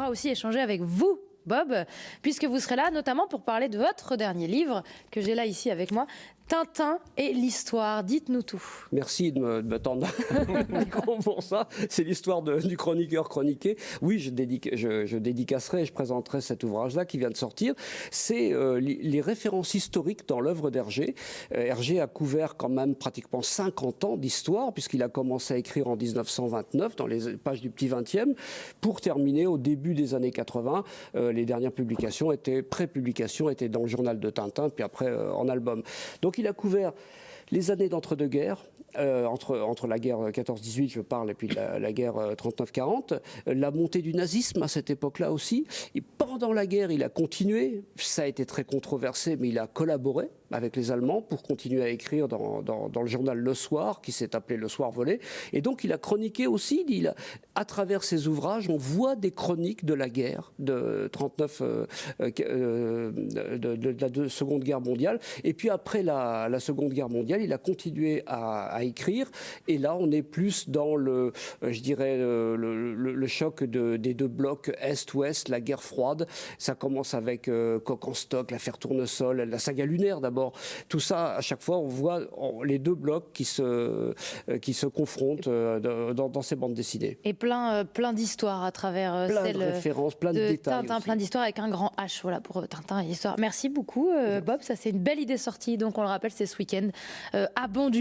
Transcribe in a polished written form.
pourra aussi échanger avec vous, Bob, puisque vous serez là notamment pour parler de votre dernier livre que j'ai là ici avec moi, Tintin et l'histoire. Dites-nous tout. Merci de me tendre le micro pour ça. C'est l'histoire du chroniqueur chroniqué. Oui, je dédicacerai et je présenterai cet ouvrage-là qui vient de sortir. C'est les références historiques dans l'œuvre d'Hergé. Hergé a couvert quand même pratiquement 50 ans d'histoire, puisqu'il a commencé à écrire en 1929, dans les pages du petit 20e, pour terminer au début des années 80. Les dernières publications pré-publications étaient dans le journal de Tintin, puis après en album. Donc il a couvert les années d'entre-deux-guerres, entre la guerre 14-18, je parle, et puis la guerre 39-40, la montée du nazisme à cette époque-là aussi. Et pendant la guerre, il a continué, ça a été très controversé, mais il a collaboré avec les Allemands pour continuer à écrire dans le journal Le Soir, qui s'est appelé Le Soir volé. Et donc il a chroniqué aussi, à travers ses ouvrages, on voit des chroniques de la guerre de 39, de la Seconde Guerre mondiale. Et puis après la Seconde Guerre mondiale, il a continué à écrire. Et là, on est plus dans le choc des deux blocs Est-Ouest, la guerre froide. Ça commence avec Coq en stock, l'affaire Tournesol, la saga lunaire d'abord. Tout ça, à chaque fois, on voit les deux blocs qui se confrontent dans ces bandes dessinées. Et plein d'histoires à travers plein de références, plein de détails. Tintin, plein d'histoires avec un grand H, voilà, pour Tintin et l'histoire. Merci beaucoup, Bob. Ça, c'est une belle idée sortie. Donc, on le rappelle, c'est ce week-end à Bondues.